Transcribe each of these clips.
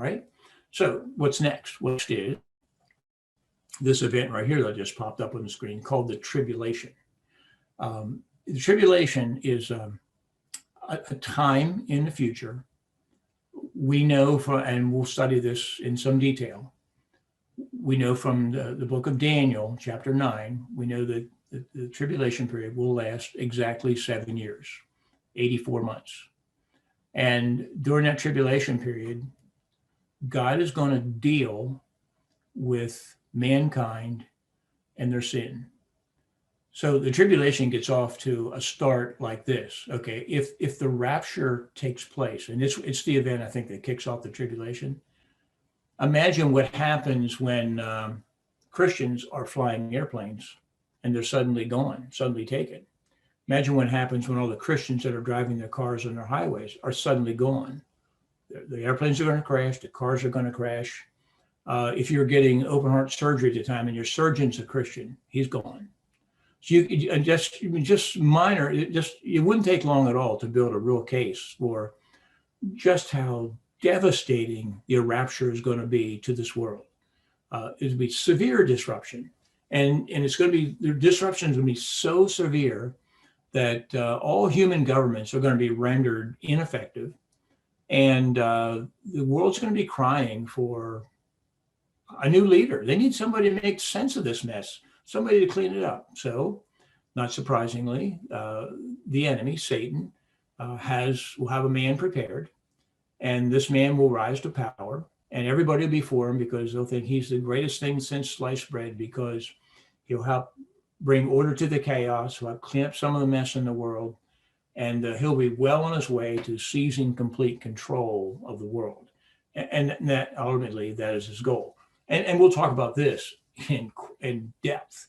right. So what's next? What is this event right here that just popped up on the screen called the tribulation. The tribulation is a time in the future. We know from, and we'll study this in some detail. We know from the book of Daniel, chapter 9, we know that the tribulation period will last exactly 7 years, 84 months. And during that tribulation period, God is going to deal with mankind and their sin. So the tribulation gets off to a start like this. Okay, if the rapture takes place, and it's the event I think that kicks off the tribulation. Imagine what happens when Christians are flying airplanes and they're suddenly gone, suddenly taken. Imagine what happens when all the Christians that are driving their cars on their highways are suddenly gone. The airplanes are going to crash, the cars are going to crash. If you're getting open heart surgery at the time and your surgeon's a Christian, he's gone. So you just minor, it wouldn't take long at all to build a real case for just how devastating the rapture is going to be to this world. It'll be severe disruption, and it's going to be, the disruption is going to be so severe that all human governments are going to be rendered ineffective, and the world's going to be crying for a new leader. They need somebody to make sense of this mess, somebody to clean it up. So, not surprisingly, the enemy, Satan, will have a man prepared, and this man will rise to power, and everybody will be for him because they'll think he's the greatest thing since sliced bread, because he'll help bring order to the chaos, he'll help clean up some of the mess in the world, and he'll be well on his way to seizing complete control of the world. And that ultimately, that is his goal. And we'll talk about this in depth.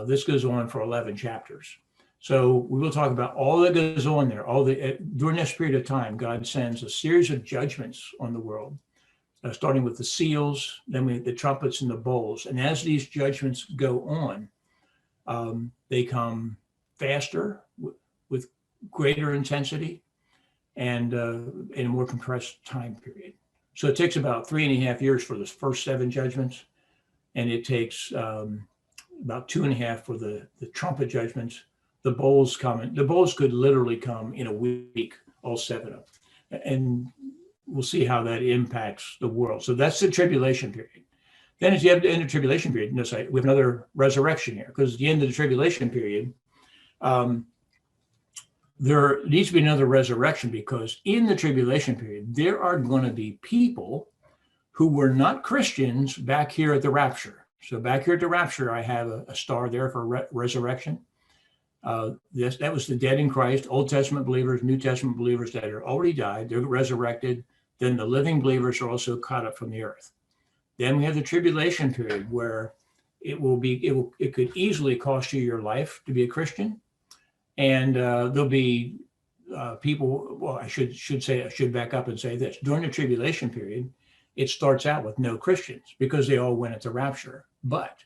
This goes on for 11 chapters. So we will talk about all that goes on there. During this period of time, God sends a series of judgments on the world, starting with the seals, then the trumpets and the bowls. And as these judgments go on, they come faster, with greater intensity, and in a more compressed time period. So it takes about 3.5 years for the first 7 judgments, and it takes about 2.5 for the trumpet judgments. The bowls could literally come in a week, all 7 of them. And we'll see how that impacts the world. So that's the tribulation period. Then as you have the end of the tribulation period, we have another resurrection here, because at the end of the tribulation period, there needs to be another resurrection, because in the tribulation period, there are going to be people who were not Christians back here at the rapture. So back here at the rapture, I have a star there for resurrection. That was the dead in Christ, Old Testament believers, New Testament believers that are already died, they're resurrected. Then the living believers are also caught up from the earth. Then we have the tribulation period, where it could easily cost you your life to be a Christian. And there'll be people, well, I should back up and say this. During the tribulation period, it starts out with no Christians, because they all went at the rapture. But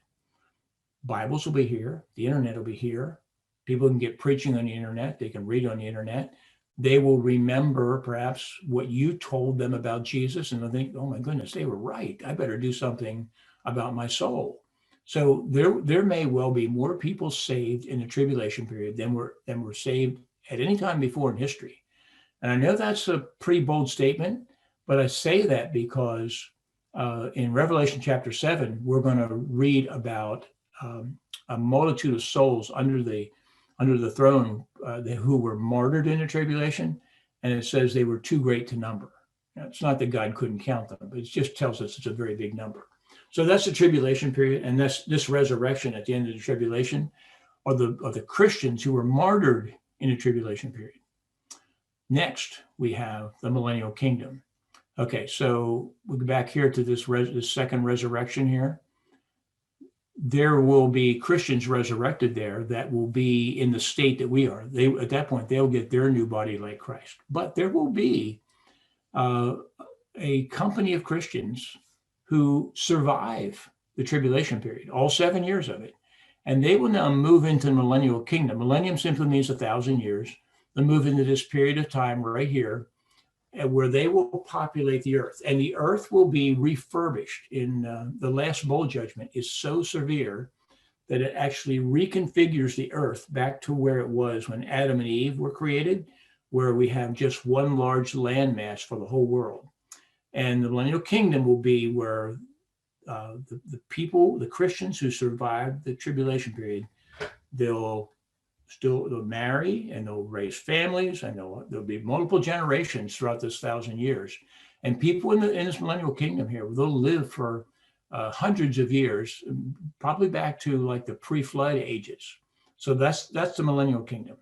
Bibles will be here, the internet will be here. People can get preaching on the internet, they can read on the internet. They will remember perhaps what you told them about Jesus, and they'll think, oh my goodness, they were right. I better do something about my soul. So there may well be more people saved in the tribulation period than were saved at any time before in history. And I know that's a pretty bold statement, but I say that because in Revelation chapter 7, we're going to read about a multitude of souls under the throne who were martyred in the tribulation, and it says they were too great to number. Now, it's not that God couldn't count them, but it just tells us it's a very big number. So that's the tribulation period, and that's this resurrection at the end of the tribulation are the Christians who were martyred in the tribulation period. Next, we have the millennial kingdom. Okay, so we'll go back here to this second resurrection here. There will be Christians resurrected there that will be in the state that we are. At that point, they'll get their new body like Christ. But there will be a company of Christians who survive the tribulation period, all 7 years of it. And they will now move into the millennial kingdom. Millennium simply means 1,000 years. They'll move into this period of time right here. and where they will populate the earth, and the earth will be refurbished. In the last bowl judgment is so severe that it actually reconfigures the earth back to where it was when Adam and Eve were created, where we have just one large landmass for the whole world. And the millennial kingdom will be where the people, the Christians who survived the tribulation period, they'll marry and they'll raise families, and there'll be multiple generations throughout this 1,000 years. And people in this millennial kingdom here, they'll live for hundreds of years, probably back to like the pre-flood ages. So that's the millennial kingdom.